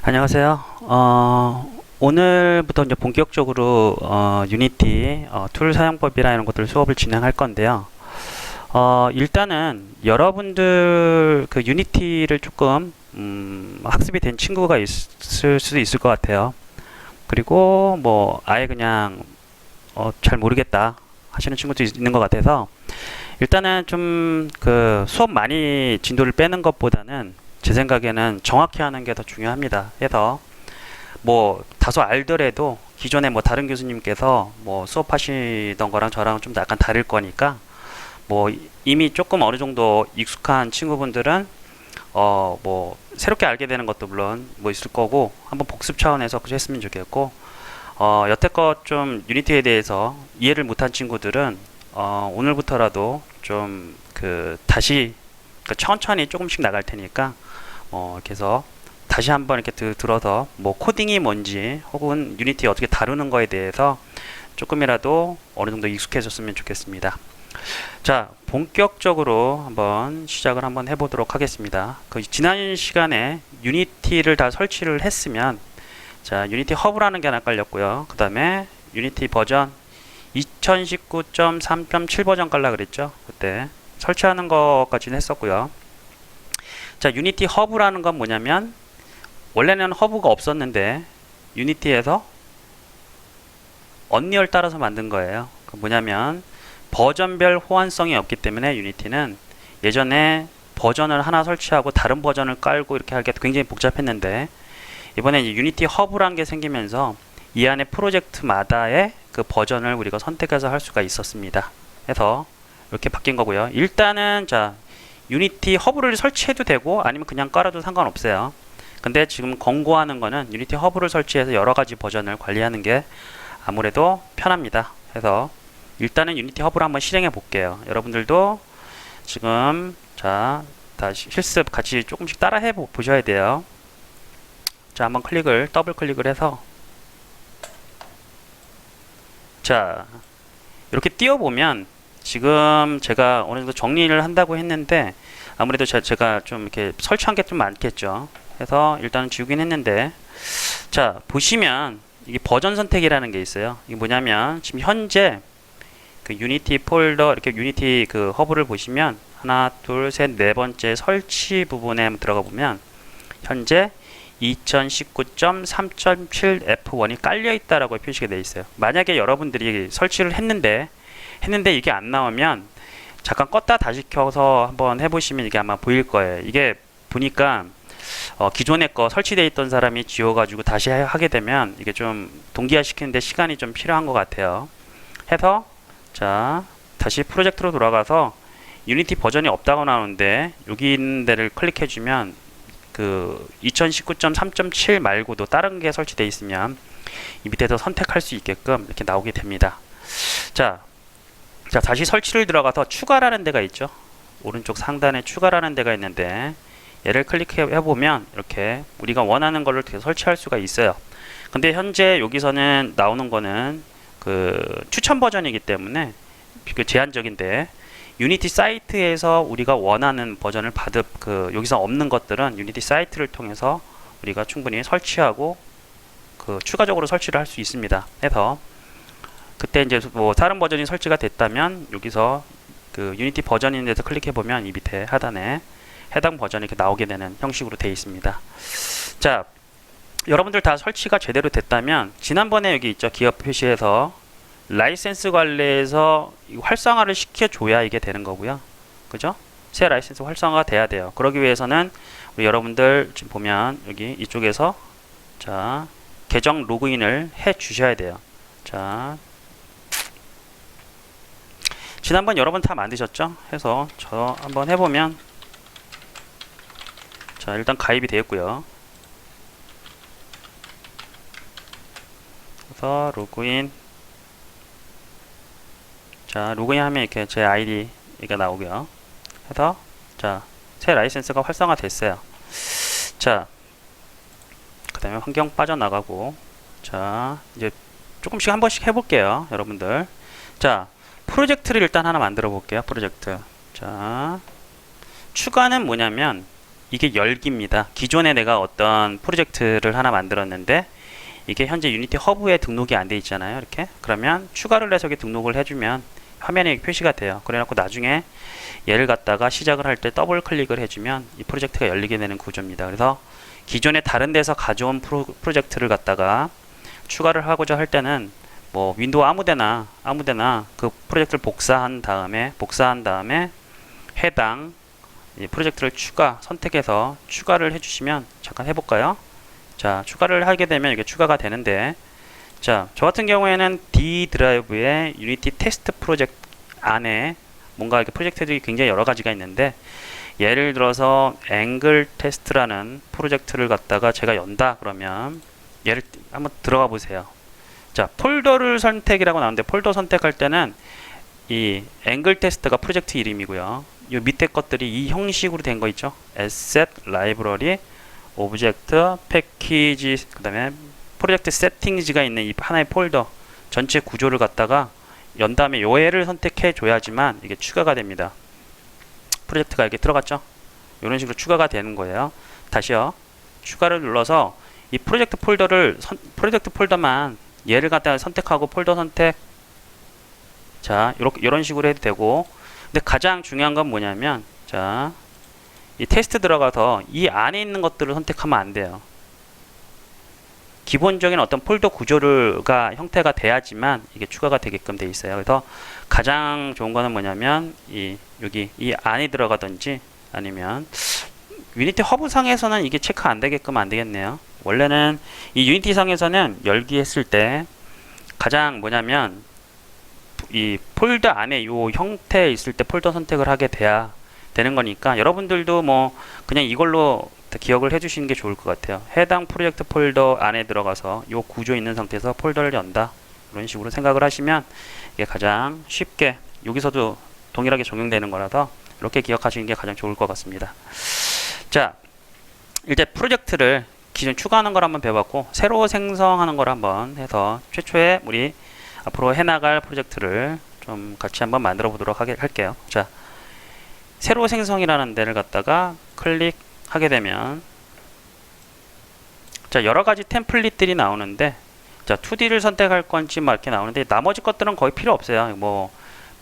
안녕하세요. 오늘부터 이제 본격적으로 유니티 툴 사용법이나 이런 것들 수업을 진행할 건데요. 일단은 여러분들 그 유니티를 조금 학습이 된 친구가 있을 수도 있을 것 같아요. 그리고 뭐 아예 그냥 잘 모르겠다 하시는 친구도 있는 것 같아서 일단은 좀 그 수업 많이 진도를 빼는 것보다는 제 생각에는 정확히 하는 게 더 중요합니다. 해서 뭐 다소 알더라도 기존에 뭐 다른 교수님께서 뭐 수업하시던 거랑 저랑 좀 약간 다를 거니까 뭐 이미 조금 어느 정도 익숙한 친구분들은 뭐 새롭게 알게 되는 것도 물론 뭐 있을 거고 한번 복습 차원에서 그렇게 했으면 좋겠고 여태껏 좀 유니티에 대해서 이해를 못한 친구들은 오늘부터라도 좀 그 다시 천천히 조금씩 나갈 테니까 이렇게 해서 다시 한번 이렇게 들어서 뭐 코딩이 뭔지 혹은 유니티 어떻게 다루는 거에 대해서 조금이라도 어느 정도 익숙해졌으면 좋겠습니다. 자, 본격적으로 한번 시작을 한번 해보도록 하겠습니다. 그 지난 시간에 유니티를 다 설치를 했으면 자, 유니티 허브라는 게 하나 깔렸고요. 그 다음에 유니티 버전 2019.3.7 버전 깔라 그랬죠. 그때 설치하는 것까지는 했었고요. 자, 유니티 허브라는 건 뭐냐면 원래는 허브가 없었는데 유니티에서 언리얼 따라서 만든 거예요. 그 뭐냐면 버전별 호환성이 없기 때문에 유니티는 예전에 버전을 하나 설치하고 다른 버전을 깔고 이렇게 하기가 굉장히 복잡했는데 이번에 이제 유니티 허브라는 게 생기면서 이 안에 프로젝트마다의 그 버전을 우리가 선택해서 할 수가 있었습니다. 그래서 이렇게 바뀐 거고요. 일단은 자, 유니티 허브를 설치해도 되고 아니면 그냥 깔아도 상관없어요. 근데 지금 권고하는 거는 유니티 허브를 설치해서 여러 가지 버전을 관리하는 게 아무래도 편합니다. 그래서 일단은 유니티 허브를 한번 실행해 볼게요. 여러분들도 지금 자, 다시 실습 같이 조금씩 따라 해 보셔야 돼요. 자, 한번 더블 클릭을 해서 자, 이렇게 띄워보면 지금 제가 어느 정도 정리를 한다고 했는데 아무래도 제가 좀 이렇게 설치한 게 좀 많겠죠. 그래서 일단은 지우긴 했는데 자, 보시면 이게 버전 선택이라는 게 있어요. 이게 뭐냐면 지금 현재 그 유니티 폴더 이렇게 유니티 그 허브를 보시면 하나, 둘, 셋, 네 번째 설치 부분에 한번 들어가 보면 현재 2019.3.7 F1이 깔려 있다라고 표시가 되어 있어요. 만약에 여러분들이 설치를 했는데 이게 안 나오면 잠깐 껐다 다시 켜서 한번 해보시면 이게 아마 보일 거예요. 이게 보니까 기존에 거 설치되어 있던 사람이 지워가지고 다시 하게 되면 이게 좀 동기화 시키는데 시간이 좀 필요한 것 같아요. 해서 자, 다시 프로젝트로 돌아가서 유니티 버전이 없다고 나오는데 여기 있는 데를 클릭해주면 그 2019.3.7 말고도 다른 게 설치되어 있으면 이 밑에서 선택할 수 있게끔 이렇게 나오게 됩니다. 자, 다시 설치를 들어가서 추가라는 데가 있죠. 오른쪽 상단에 추가라는 데가 있는데 얘를 클릭해 보면 이렇게 우리가 원하는 거를 설치할 수가 있어요. 근데 현재 여기서는 나오는 거는 그 추천 버전이기 때문에 그 제한적인데 유니티 사이트에서 우리가 원하는 버전을 여기서 없는 것들은 유니티 사이트를 통해서 우리가 충분히 설치하고 그 추가적으로 설치를 할 수 있습니다. 해서 그때 이제 뭐 다른 버전이 설치가 됐다면 여기서 그 유니티 버전인 데서 클릭해 보면 이 밑에 하단에 해당 버전이 이렇게 나오게 되는 형식으로 되어 있습니다. 자, 여러분들 다 설치가 제대로 됐다면 지난번에 여기 있죠. 기업 표시에서 라이센스 관리에서 활성화를 시켜줘야 이게 되는 거고요. 그죠? 새 라이센스 활성화가 돼야 돼요. 그러기 위해서는 우리 여러분들 지금 보면 여기 이쪽에서 자, 계정 로그인을 해 주셔야 돼요. 자, 지난번 여러분 다 만드셨죠? 해서 저 한번 해보면 자, 일단 가입이 되었고요. 그래서 로그인 자, 로그인하면 이렇게 제 아이디가 나오고요. 해서 자, 새 라이센스가 활성화 됐어요. 자, 그 다음에 환경 빠져나가고 자, 이제 조금씩 한 번씩 해볼게요. 여러분들 자, 프로젝트를 일단 하나 만들어 볼게요. 프로젝트 자, 추가는 뭐냐면 이게 열기입니다. 기존에 내가 어떤 프로젝트를 하나 만들었는데 이게 현재 유니티 허브에 등록이 안 돼 있잖아요. 이렇게 그러면 추가를 해서 등록을 해주면 화면에 표시가 돼요. 그래갖고 나중에 얘를 갖다가 시작을 할 때 더블 클릭을 해주면 이 프로젝트가 열리게 되는 구조입니다. 그래서 기존에 다른 데서 가져온 프로젝트를 갖다가 추가를 하고자 할 때는 뭐 윈도우 아무데나 그 프로젝트를 복사한 다음에 해당 이 프로젝트를 선택해서 추가를 해주시면 잠깐 해볼까요? 자, 추가를 하게 되면 이게 추가가 되는데, 자, 저 같은 경우에는 D 드라이브의 유니티 테스트 프로젝트 안에 뭔가 이렇게 프로젝트들이 굉장히 여러 가지가 있는데, 예를 들어서 앵글 테스트라는 프로젝트를 갖다가 제가 연다 그러면 얘를 한번 들어가 보세요. 자, 폴더를 선택이라고 나오는데 폴더 선택할 때는 이 앵글 테스트가 프로젝트 이름이고요. 이 밑에 것들이 이 형식으로 된 거 있죠. Asset, Library, 오브젝트, 패키지, 그 다음에 프로젝트 세팅즈가 있는 이 하나의 폴더 전체 구조를 갖다가 연 다음에 요애를 선택해 줘야지만 이게 추가가 됩니다. 프로젝트가 이렇게 들어갔죠. 이런 식으로 추가가 되는 거예요. 다시요. 추가를 눌러서 이 프로젝트 폴더만 얘를 갖다가 선택하고 폴더 선택. 자, 이런 식으로 해도 되고. 근데 가장 중요한 건 뭐냐면, 자, 이 테스트 들어가서 이 안에 있는 것들을 선택하면 안 돼요. 기본적인 어떤 폴더 구조가 형태가 돼야지만 이게 추가가 되게끔 돼 있어요. 그래서 가장 좋은 거는 뭐냐면 여기 이 안에 들어가든지 아니면 유니티 허브 상에서는 이게 체크 안 되게끔 안 되겠네요. 원래는 이 유니티 상에서는 열기 했을 때 가장 뭐냐면 이 폴더 안에 요 형태에 있을 때 폴더 선택을 하게 돼야 되는 거니까 여러분들도 뭐 그냥 이걸로 기억을 해주시는 게 좋을 것 같아요. 해당 프로젝트 폴더 안에 들어가서 요 구조 있는 상태에서 폴더를 연다. 이런 식으로 생각을 하시면 이게 가장 쉽게 여기서도 동일하게 적용되는 거라서 이렇게 기억하시는 게 가장 좋을 것 같습니다. 자, 이제 프로젝트를 기존 추가하는 걸 한번 배워봤고 새로 생성하는 걸 한번 해서 최초에 우리 앞으로 해나갈 프로젝트를 좀 같이 한번 만들어 보도록 할게요. 자, 새로 생성이라는 데를 갖다가 클릭하게 되면 자, 여러 가지 템플릿들이 나오는데 자, 2D를 선택할 건지 막 이렇게 나오는데 나머지 것들은 거의 필요 없어요. 뭐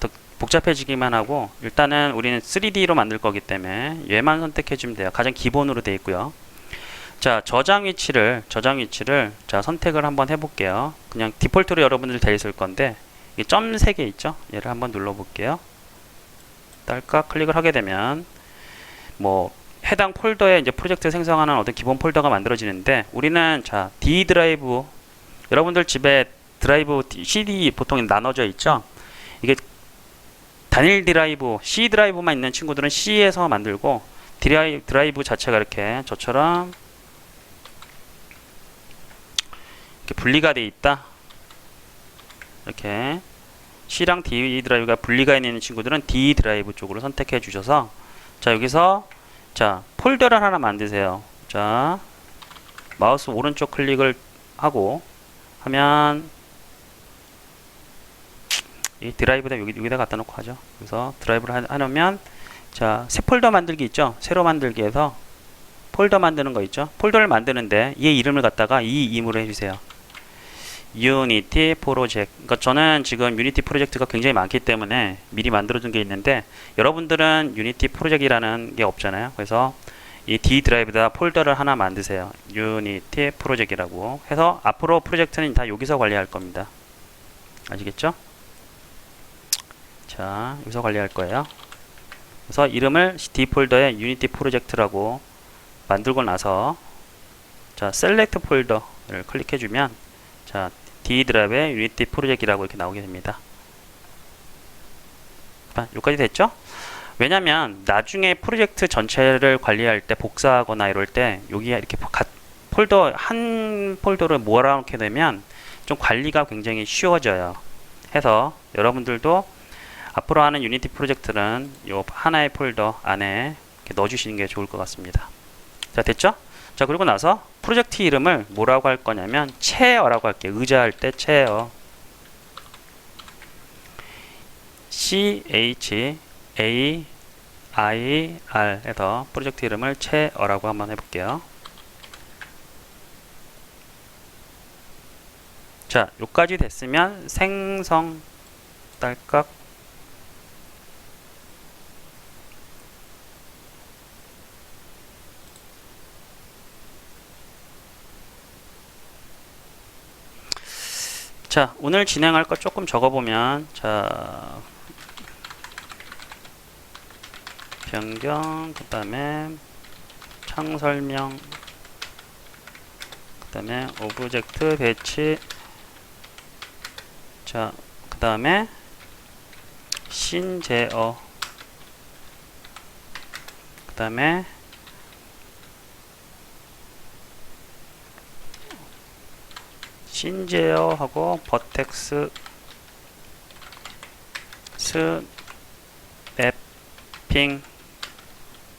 더 복잡해지기만 하고 일단은 우리는 3D로 만들 거기 때문에 얘만 선택해 주면 돼요. 가장 기본으로 되어 있고요. 자, 저장 위치를 자, 선택을 한번 해볼게요. 그냥 디폴트로 여러분들 되어 있을 건데 이 점 3개 있죠? 얘를 한번 눌러 볼게요. 딸깍 클릭을 하게 되면 뭐 해당 폴더에 이제 프로젝트 생성하는 어떤 기본 폴더가 만들어지는데 우리는 자, D 드라이브 여러분들 집에 드라이브 CD 보통 나눠져 있죠? 이게 단일 드라이브, C 드라이브만 있는 친구들은 C에서 만들고 드라이브 자체가 이렇게 저처럼 이렇게 분리가 되어 있다. 이렇게 C랑 D 드라이브가 분리가 있는 친구들은 D 드라이브 쪽으로 선택해 주셔서 자, 여기서 자, 폴더를 하나 만드세요. 자, 마우스 오른쪽 클릭을 하고 하면 이 드라이브다 여기다 갖다 놓고 하죠. 그래서 드라이브를 하면 자, 새 폴더 만들기 있죠. 새로 만들기 해서 폴더 만드는 거 있죠. 폴더를 만드는데 얘 이름을 갖다가 이 이름으로 해주세요. 유니티 프로젝트. 그러니까 저는 지금 유니티 프로젝트가 굉장히 많기 때문에 미리 만들어둔 게 있는데 여러분들은 유니티 프로젝트라는 게 없잖아요. 그래서 이 D 드라이브에다 폴더를 하나 만드세요. 유니티 프로젝트라고 해서 앞으로 프로젝트는 다 여기서 관리할 겁니다. 아시겠죠? 자, 여기서 관리할 거예요. 그래서 이름을 D 폴더에 유니티 프로젝트라고 만들고 나서 자, 셀렉트 폴더를 클릭해 주면 자, D 드라이브의 유니티 프로젝트라고 이렇게 나오게 됩니다. 여기까지 됐죠? 왜냐면 나중에 프로젝트 전체를 관리할 때 복사하거나 이럴 때 여기에 이렇게 한 폴더를 몰아놓게 되면 좀 관리가 굉장히 쉬워져요. 해서 여러분들도 앞으로 하는 유니티 프로젝트는 요 하나의 폴더 안에 이렇게 넣어주시는 게 좋을 것 같습니다. 자, 됐죠? 자, 그리고 나서 프로젝트 이름을 뭐라고 할 거냐면 체어라고 할게요. 의자 할 때 체어. CHAIR IR에서 프로젝트 이름을 채어라고 한번 해볼게요. 자, 요까지 됐으면 생성 딸깍 자, 오늘 진행할 거 조금 적어보면, 자, 변경, 그 다음에 창 설명, 그 다음에 오브젝트 배치, 자, 그 다음에 신제어, 그 다음에 신제어하고 버텍스 스냅핑,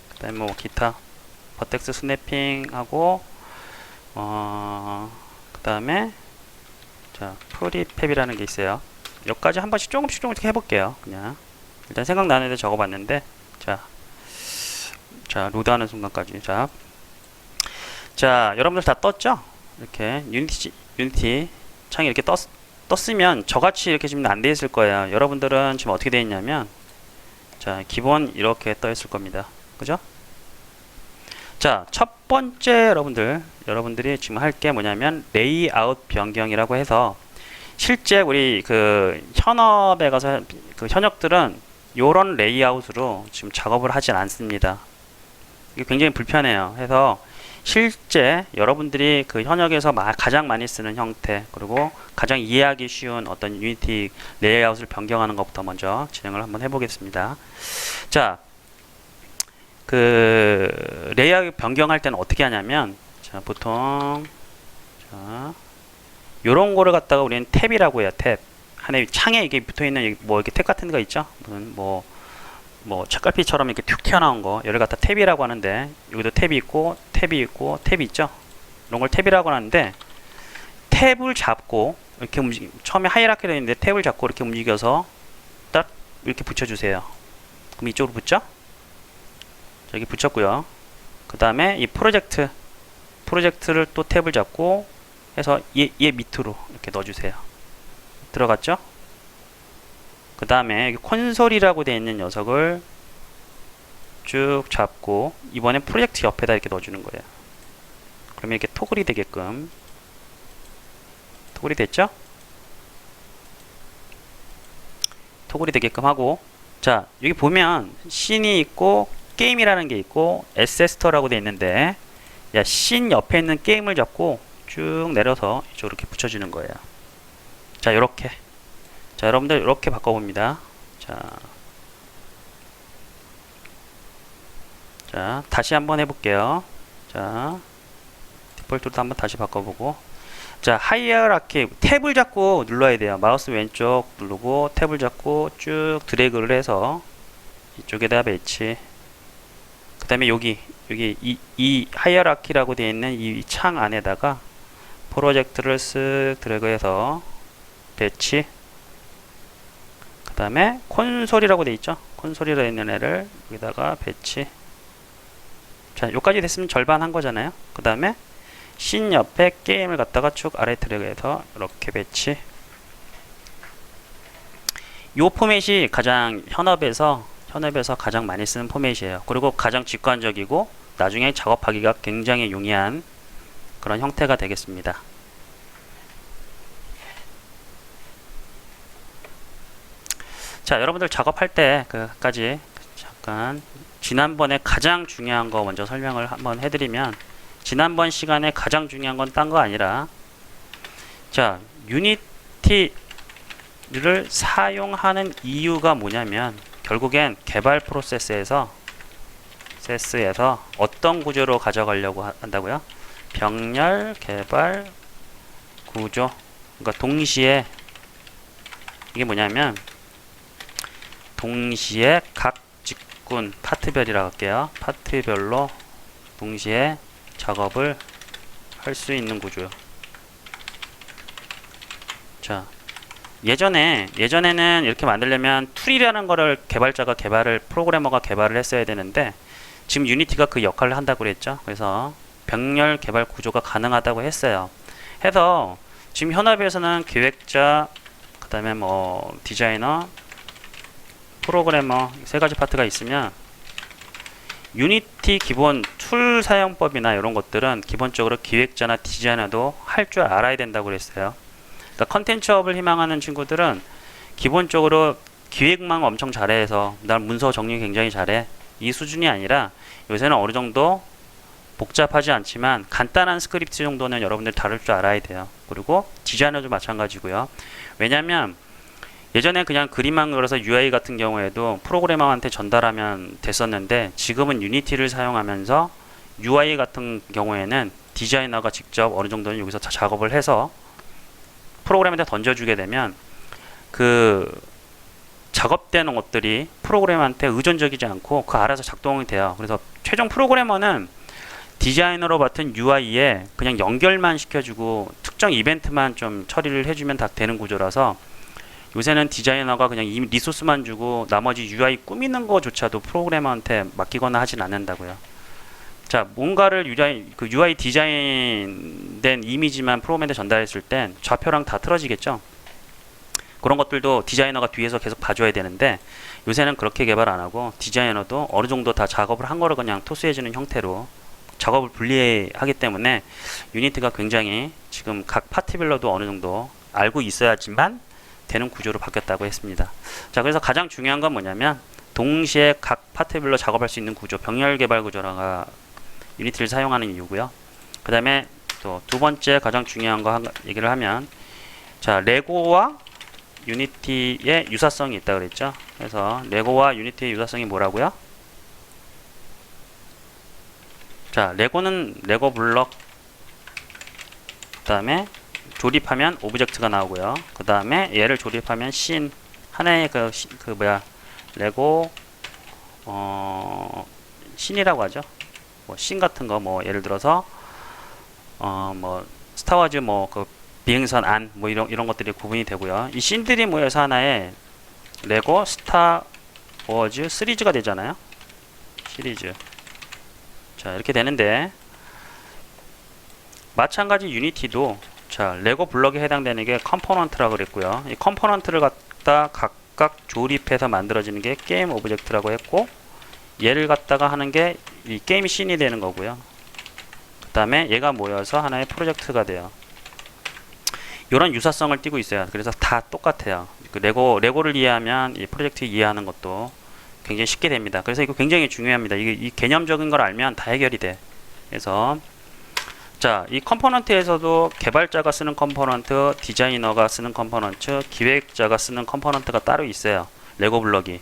그 다음에 뭐 기타 버텍스 스냅핑하고 그 다음에 자 프리팹이라는 게 있어요. 여기까지 한 번씩 조금씩 해볼게요. 그냥 일단 생각나는 데 적어봤는데 자 로드하는 순간까지 자 여러분들 다 떴죠? 이렇게 유니티 창이 이렇게 떴으면 저같이 이렇게 지금 안 돼 있을 거예요. 여러분들은 지금 어떻게 돼 있냐면 자 기본 이렇게 떠 있을 겁니다. 그죠? 자 첫 번째 여러분들이 지금 할 게 뭐냐면 레이아웃 변경이라고 해서 실제 우리 그 현업에 가서 그 현역들은 요런 레이아웃으로 지금 작업을 하진 않습니다. 이게 굉장히 불편해요. 해서 실제 여러분들이 그 현역에서 가장 많이 쓰는 형태 그리고 가장 이해하기 쉬운 어떤 유니티 레이아웃을 변경하는 것부터 먼저 진행을 한번 해보겠습니다. 자, 그 레이아웃 변경할 때는 어떻게 하냐면 자, 보통 자, 요런 거를 갖다가 우리는 탭이라고 해요. 탭. 하나의 창에 이게 붙어 있는 뭐 이렇게 탭 같은 거 있죠? 뭐 책갈피처럼 이렇게 툭 튀어나온 거, 얘를 갖다 탭이라고 하는데, 여기도 탭이 있고, 탭이 있죠? 이런 걸 탭이라고 하는데, 탭을 잡고, 이렇게 처음에 하이라키가 있는데, 탭을 잡고 이렇게 움직여서, 딱, 이렇게 붙여주세요. 그럼 이쪽으로 붙죠? 여기 붙였고요. 그 다음에 이 프로젝트를 또 탭을 잡고, 해서 얘 밑으로 이렇게 넣어주세요. 들어갔죠? 그 다음에 콘솔이라고 되어 있는 녀석을 쭉 잡고 이번엔 프로젝트 옆에다 이렇게 넣어주는 거예요. 그러면 이렇게 토글이 되게끔 토글이 됐죠? 토글이 되게끔 하고 자 여기 보면 씬이 있고 게임이라는 게 있고 에세스터라고 되어 있는데 야, 씬 옆에 있는 게임을 잡고 쭉 내려서 이쪽으로 이렇게 붙여주는 거예요. 자 요렇게 자 여러분들 이렇게 바꿔봅니다. 자 다시 한번 해볼게요. 자 디폴트로 한번 다시 바꿔보고 자 하이어라키 탭을 잡고 눌러야 돼요. 마우스 왼쪽 누르고 탭을 잡고 쭉 드래그를 해서 이쪽에다 배치 그 다음에 여기 이 하이어라키라고 되어 있는 이 창 안에다가 프로젝트를 쓱 드래그해서 배치 그 다음에 콘솔이라고 되어 있죠. 콘솔이라고 있는 애를 여기다가 배치 자 요까지 됐으면 절반 한 거잖아요. 그 다음에 씬 옆에 게임을 갖다가 쭉 아래 드래그해서 이렇게 배치 요 포맷이 가장 현업에서 가장 많이 쓰는 포맷이에요. 그리고 가장 직관적이고 나중에 작업하기가 굉장히 용이한 그런 형태가 되겠습니다. 자 여러분들 작업할 때까지 잠깐 지난번에 가장 중요한 거 먼저 설명을 한번 해드리면 지난번 시간에 가장 중요한 건 딴 거 아니라 자 유니티를 사용하는 이유가 뭐냐면 결국엔 개발 프로세스에서 어떤 구조로 가져가려고 한다고요? 병렬 개발 구조 그러니까 동시에 이게 뭐냐면 동시에 각 직군 파트별이라고 할게요. 파트별로 동시에 작업을 할 수 있는 구조요. 자, 예전에는 이렇게 만들려면 툴이라는 거를 프로그래머가 개발을 했어야 되는데 지금 유니티가 그 역할을 한다고 그랬죠. 그래서 병렬 개발 구조가 가능하다고 했어요. 해서 지금 현업에서는 기획자, 그다음에 뭐 디자이너, 프로그래머 세 가지 파트가 있으면 유니티 기본 툴 사용법이나 이런 것들은 기본적으로 기획자나 디자이너도 할 줄 알아야 된다고 그랬어요. 그러니까 컨텐츠업을 희망하는 친구들은 기본적으로 기획만 엄청 잘해서 난 문서 정리 굉장히 잘해 이 수준이 아니라 요새는 어느 정도 복잡하지 않지만 간단한 스크립트 정도는 여러분들 다룰 줄 알아야 돼요. 그리고 디자이너도 마찬가지고요. 왜냐면 예전에 그냥 그림만 그려서 UI 같은 경우에도 프로그래머한테 전달하면 됐었는데 지금은 유니티를 사용하면서 UI 같은 경우에는 디자이너가 직접 어느 정도는 여기서 다 작업을 해서 프로그램한테 던져주게 되면 그 작업되는 것들이 프로그램한테 의존적이지 않고 그 알아서 작동이 돼요. 그래서 최종 프로그래머는 디자이너로 맡은 UI에 그냥 연결만 시켜주고 특정 이벤트만 좀 처리를 해주면 다 되는 구조라서 요새는 디자이너가 그냥 이 리소스만 주고 나머지 UI 꾸미는 거조차도 프로그래머한테 맡기거나 하진 않는다고요. 자, 뭔가를 UI 디자인된 이미지만 프로그램한테 전달했을 땐 좌표랑 다 틀어지겠죠. 그런 것들도 디자이너가 뒤에서 계속 봐줘야 되는데 요새는 그렇게 개발 안 하고 디자이너도 어느 정도 다 작업을 한 거를 그냥 토스해주는 형태로 작업을 분리하기 때문에 유니티가 굉장히 지금 각 파트별로도 어느 정도 알고 있어야지만 되는 구조로 바뀌었다고 했습니다. 자, 그래서 가장 중요한 건 뭐냐면 동시에 각 파트별로 작업할 수 있는 구조, 병렬 개발 구조가 유니티를 사용하는 이유고요. 그 다음에 또 두 번째 가장 중요한 거 얘기를 하면 자, 레고와 유니티의 유사성이 있다 그랬죠. 그래서 레고와 유니티의 유사성이 뭐라고요? 자, 레고는 레고 블럭, 그 다음에 조립하면 오브젝트가 나오고요. 그 다음에 얘를 조립하면 씬, 하나의 레고 씬이라고 하죠. 뭐 씬 같은 거 뭐 예를 들어서 뭐 스타워즈 뭐 그 비행선 안 뭐 이런 것들이 구분이 되고요. 이 씬들이 모여서 하나의 레고 스타워즈 시리즈가 되잖아요. 시리즈. 자, 이렇게 되는데 마찬가지 유니티도 자, 레고 블럭에 해당되는 게 컴포넌트라고 그랬고요. 이 컴포넌트를 갖다 각각 조립해서 만들어지는 게 게임 오브젝트라고 했고 얘를 갖다가 하는 게 이 게임 씬이 되는 거고요. 그 다음에 얘가 모여서 하나의 프로젝트가 돼요. 이런 유사성을 띠고 있어요. 그래서 다 똑같아요. 그 레고를 이해하면 이 프로젝트 이해하는 것도 굉장히 쉽게 됩니다. 그래서 이거 굉장히 중요합니다. 이 개념적인 걸 알면 다 해결이 돼. 그래서 자, 이 컴포넌트에서도 개발자가 쓰는 컴포넌트, 디자이너가 쓰는 컴포넌트, 기획자가 쓰는 컴포넌트가 따로 있어요. 레고 블럭이.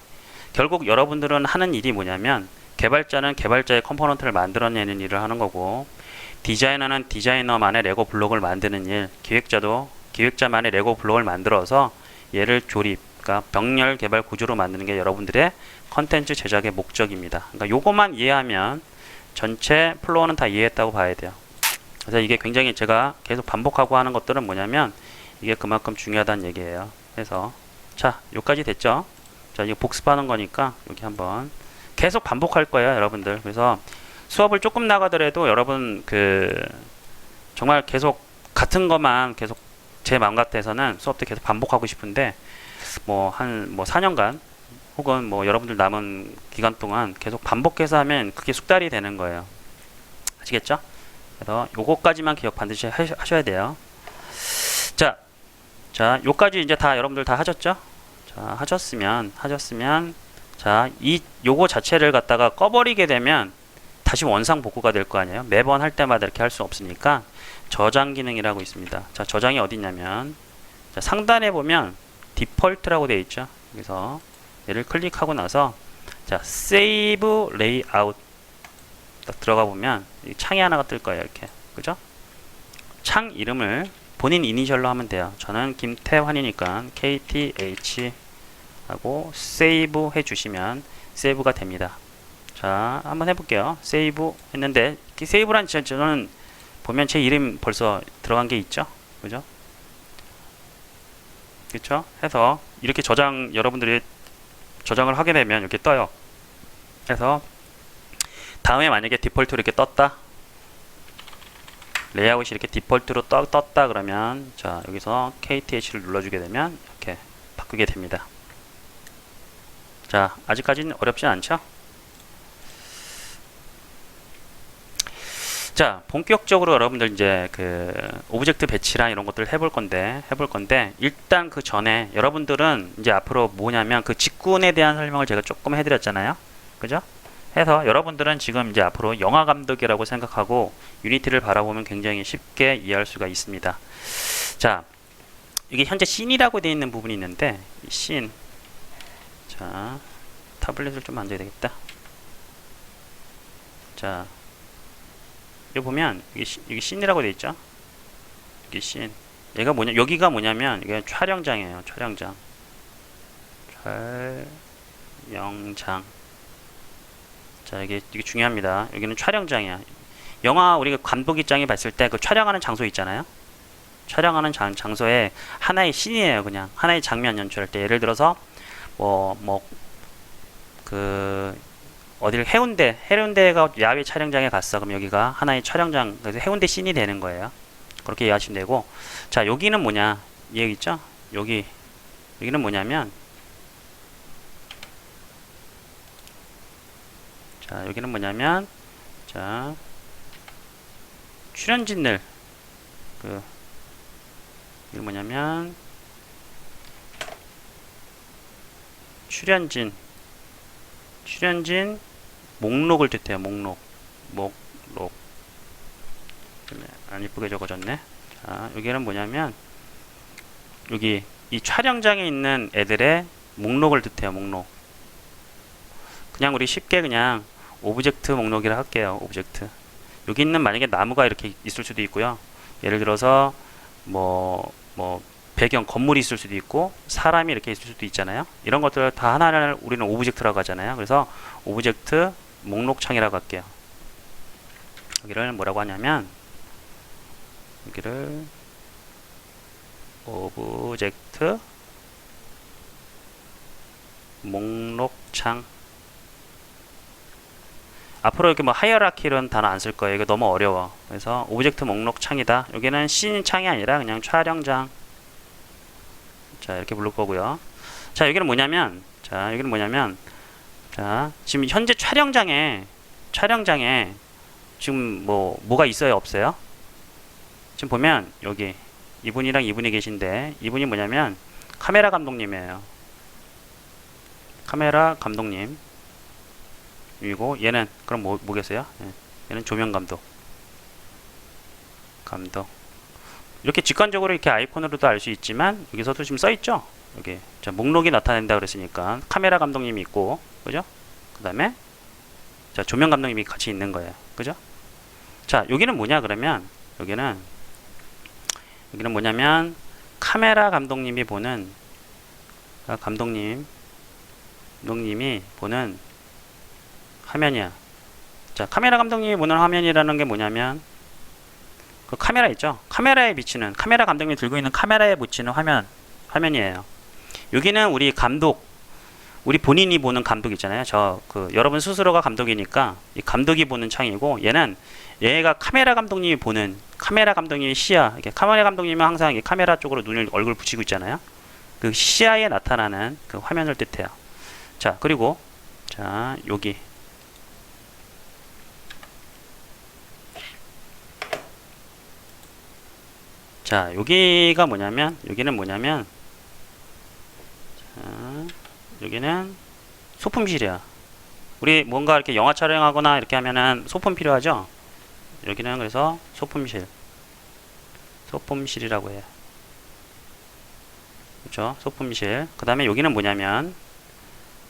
결국 여러분들은 하는 일이 뭐냐면 개발자는 개발자의 컴포넌트를 만들어내는 일을 하는 거고 디자이너는 디자이너만의 레고 블록을 만드는 일, 기획자도 기획자만의 레고 블록을 만들어서 얘를 그러니까 병렬 개발 구조로 만드는 게 여러분들의 컨텐츠 제작의 목적입니다. 그러니까 요것만 이해하면 전체 플로어는 다 이해했다고 봐야 돼요. 그래서 이게 굉장히 제가 계속 반복하고 하는 것들은 뭐냐면 이게 그만큼 중요하다는 얘기예요. 그래서 자, 여기까지 됐죠? 자, 이거 복습하는 거니까 여기 한번 계속 반복할 거예요, 여러분들. 그래서 수업을 조금 나가더라도 여러분 정말 계속 같은 것만 계속 제 마음 같아서는 수업 때 계속 반복하고 싶은데 뭐 4년간 혹은 뭐 여러분들 남은 기간 동안 계속 반복해서 하면 그게 숙달이 되는 거예요. 아시겠죠? 그래서 요거까지만 기억 반드시 하셔야 돼요. 자, 요까지 이제 다 여러분들 다 하셨죠? 자, 하셨으면 자, 요거 자체를 갖다가 꺼버리게 되면 다시 원상 복구가 될 거 아니에요. 매번 할 때마다 이렇게 할 수 없으니까 저장 기능이라고 있습니다. 자, 저장이 어디 있냐면 자, 상단에 보면 디폴트라고 되어 있죠. 그래서 얘를 클릭하고 나서 자, 세이브 레이아웃 딱 들어가 보면 창이 하나가 뜰 거예요. 이렇게. 그죠? 창 이름을 본인 이니셜로 하면 돼요. 저는 김태환이니까 KTH 하고 세이브 해주시면 세이브가 됩니다. 자, 한번 해볼게요. 세이브 했는데 세이브란 저는 보면 제 이름 벌써 들어간 게 있죠. 그죠? 그쵸? 해서 이렇게 여러분들이 저장을 하게 되면 이렇게 떠요. 그래서 다음에 만약에 디폴트로 이렇게 떴다, 레이아웃이 이렇게 디폴트로 떴다 그러면, 자, 여기서 KTH를 눌러주게 되면 이렇게 바꾸게 됩니다. 자, 아직까지는 어렵진 않죠? 자, 본격적으로 여러분들 이제 그 오브젝트 배치랑 이런 것들을 해볼 건데 일단 그 전에 여러분들은 이제 앞으로 뭐냐면 그 직군에 대한 설명을 제가 조금 해드렸잖아요. 그죠? 해서 여러분들은 지금 이제 앞으로 영화 감독이라고 생각하고 유니티를 바라보면 굉장히 쉽게 이해할 수가 있습니다. 자, 이게 현재 씬이라고 되어 있는 부분이 있는데, 이 씬. 자, 타블렛을 좀 만져야 되겠다. 자, 여기 보면 이게 씬이라고 되어 있죠. 이게 씬. 얘가 뭐냐? 여기가 뭐냐면 이게 촬영장이에요. 촬영장. 촬영장. 자, 이게 중요합니다. 여기는 촬영장이야. 영화 우리가 감독 입장에 봤을 때 그 촬영하는 장소 있잖아요. 촬영하는 장소에 하나의 씬이에요. 그냥 하나의 장면 연출할 때, 예를 들어서 어딜 해운대가 야외 촬영장에 갔어. 그럼 여기가 하나의 촬영장, 그래서 해운대 씬이 되는 거예요. 그렇게 이해하시면 되고, 자, 여기는 뭐냐? 여기 있죠? 여기는 뭐냐면, 자, 여기는 뭐냐면, 자, 출연진들, 이게 뭐냐면, 출연진 목록을 뜻해요. 목록. 안 이쁘게 적어졌네. 자, 여기는 뭐냐면, 여기 이 촬영장에 있는 애들의 목록을 뜻해요. 목록. 그냥 우리 쉽게 그냥 오브젝트 목록이라 할게요. 오브젝트. 여기 있는 만약에 나무가 이렇게 있을 수도 있고요. 예를 들어서 배경 건물이 있을 수도 있고 사람이 이렇게 있을 수도 있잖아요. 이런 것들 다 하나를 우리는 오브젝트라고 하잖아요. 그래서 오브젝트 목록창이라고 할게요. 여기를 뭐라고 하냐면, 여기를 오브젝트 목록창. 앞으로 이렇게 하이어라키 이런 단어 안 쓸 거예요. 이거 너무 어려워. 그래서 오브젝트 목록창이다. 여기는 씬 창이 아니라 그냥 촬영장. 자, 이렇게 부를 거고요. 자, 여기는 뭐냐면, 자, 지금 현재 촬영장에 지금 뭐가 있어요, 없어요? 지금 보면 여기 이분이랑 이분이 계신데, 이분이 뭐냐면 카메라 감독님이에요. 카메라 감독님. 이고 얘는 그럼 뭐겠어요? 얘는 조명 감독. 이렇게 직관적으로 이렇게 아이콘으로도 알 수 있지만, 여기서도 지금 써 있죠. 여기 자, 목록이 나타낸다 그랬으니까 카메라 감독님이 있고, 그죠? 그 다음에 자, 조명 감독님이 같이 있는 거예요. 그죠? 자, 여기는 뭐냐 그러면, 여기는 뭐냐면 카메라 감독님이 보는, 감독님이 보는 화면이야. 자, 카메라 감독님이 보는 화면이라는 게 뭐냐면, 그 카메라 있죠? 카메라 감독님이 들고 있는 카메라에 비치는 화면이에요. 여기는 우리 본인이 보는 감독 있잖아요. 여러분 스스로가 감독이니까 이 감독이 보는 창이고, 얘가 카메라 감독님이 보는, 카메라 감독님의 시야. 이렇게 카메라 감독님은 항상 이 카메라 쪽으로 얼굴 붙이고 있잖아요. 그 시야에 나타나는 그 화면을 뜻해요. 자, 그리고 자, 여기는 뭐냐면, 자, 여기는 소품실이야. 우리 뭔가 이렇게 영화 촬영하거나 이렇게 하면은 소품 필요하죠? 여기는 그래서 소품실이라고 해요. 그렇죠? 소품실. 그 다음에 여기는 뭐냐면,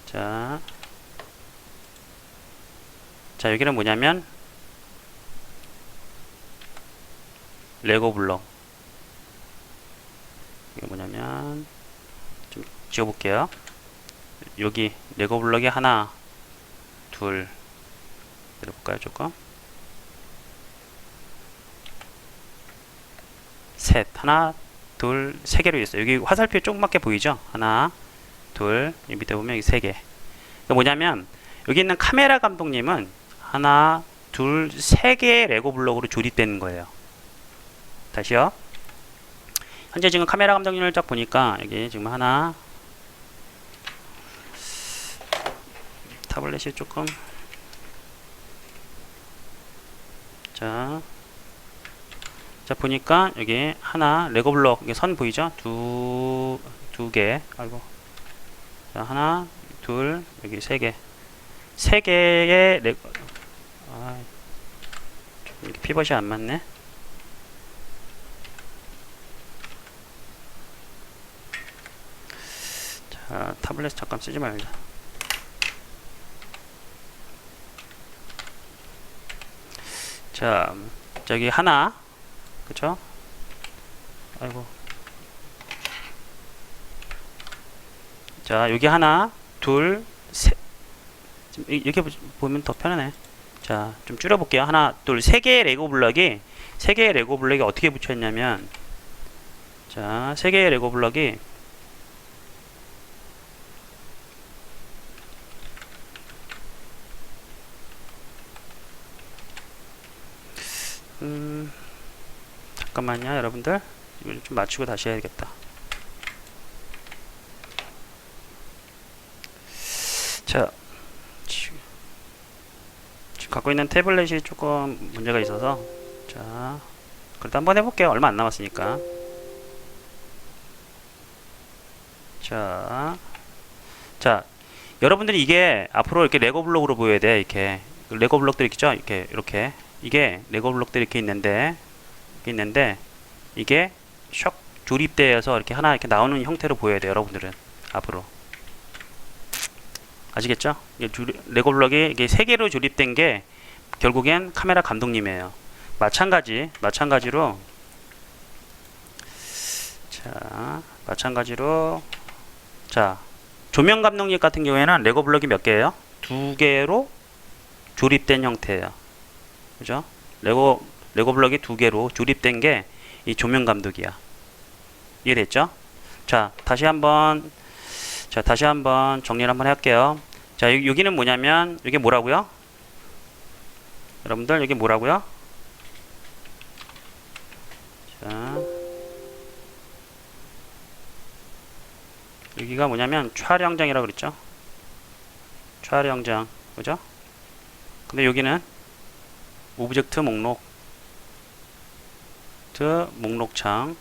자, 여기는 뭐냐면 레고 블록. 이게 뭐냐면, 좀 지워볼게요. 여기 레고 블록이 하나, 둘, 내려볼까요? 조금. 셋. 하나, 둘, 세 개로 있어요. 여기 화살표 조그맣게 보이죠? 하나, 둘, 여기 밑에 보면 여기 세 개. 그러니까 뭐냐면 여기 있는 카메라 감독님은 하나, 둘, 세 개의 레고 블록으로 조립되는 거예요. 다시요. 현재 지금 카메라 감독님을 딱 보니까 여기 지금 하나, 타블렛이 조금, 자 보니까 여기 하나 레고 블록, 선 보이죠? 두 개. 아이고. 자, 하나, 둘, 여기 세 개. 세 개의 레고, 이렇게 피벗이 안 맞네. 자, 타블렛 잠깐 쓰지 말자. 자, 저기 하나, 그쵸? 아이고. 자, 여기 하나, 둘, 셋. 이렇게 보면 더 편하네. 자, 좀 줄여볼게요. 하나, 둘, 세 개의 레고 블럭이, 세 개의 레고 블럭이 어떻게 붙여있냐면, 자, 세 개의 레고 블럭이, 잠깐만요, 여러분들. 이걸 좀 맞추고 다시 해야겠다. 자, 지금 갖고 있는 태블릿이 조금 문제가 있어서, 자, 그래도 한번 해볼게요. 얼마 안 남았으니까. 자, 여러분들이 이게 앞으로 이렇게 레고 블록으로 보여야 돼. 이렇게 레고 블록들 있죠? 이렇게 이게 레고 블록들이 이렇게 있는데 이게 샥 조립되어서 이렇게 하나 이렇게 나오는 형태로 보여야 돼요. 여러분들은 앞으로. 아시겠죠? 레고 블록이 이게 세 개로 조립된 게 결국엔 카메라 감독님이에요. 마찬가지로 자, 조명 감독님 같은 경우에는 레고 블록이 몇 개예요? 두 개로 조립된 형태예요. 그죠? 레고 블록이 두 개로 조립된 게 이 조명 감독이야. 이해됐죠? 자, 다시 한번 정리를 한번 할게요. 자, 여기는 뭐냐면, 이게 뭐라고요? 여러분들, 여기 뭐라고요? 자, 여기가 뭐냐면, 촬영장이라고 그랬죠? 촬영장. 그죠? 근데 여기는 오브젝트 목록창.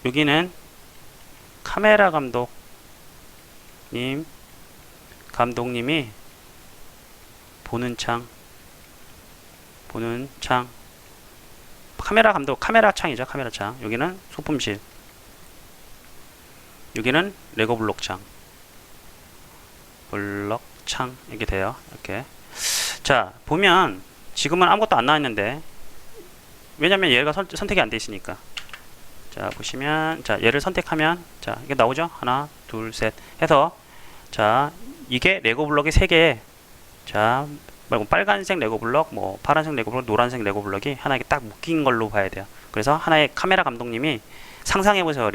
여기는 카메라 감독님이 보는 창. 카메라 창이죠. 카메라 창. 여기는 소품실. 여기는 레고 블록창. 이렇게 돼요. 이렇게. 자, 보면 지금은 아무것도 안 나왔는데, 왜냐면 얘가 선택이 안 돼 있으니까. 자, 보시면, 자, 얘를 선택하면, 자, 이게 나오죠? 하나, 둘, 셋 해서, 자, 이게 레고 블록이 3개. 자, 말고 빨간색 레고 블록, 뭐 파란색 레고 블록, 노란색 레고 블록이 하나 이렇게 딱 묶인 걸로 봐야 돼요. 그래서 하나의 카메라 감독님이 상상해 보세요.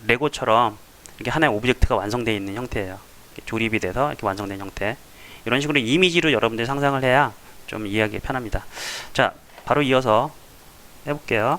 레고처럼 이게 하나의 오브젝트가 완성되어 있는 형태예요. 조립이 돼서 이렇게 완성된 형태. 이런 식으로 이미지로 여러분들이 상상을 해야 좀 이해하기 편합니다. 자, 바로 이어서 해볼게요.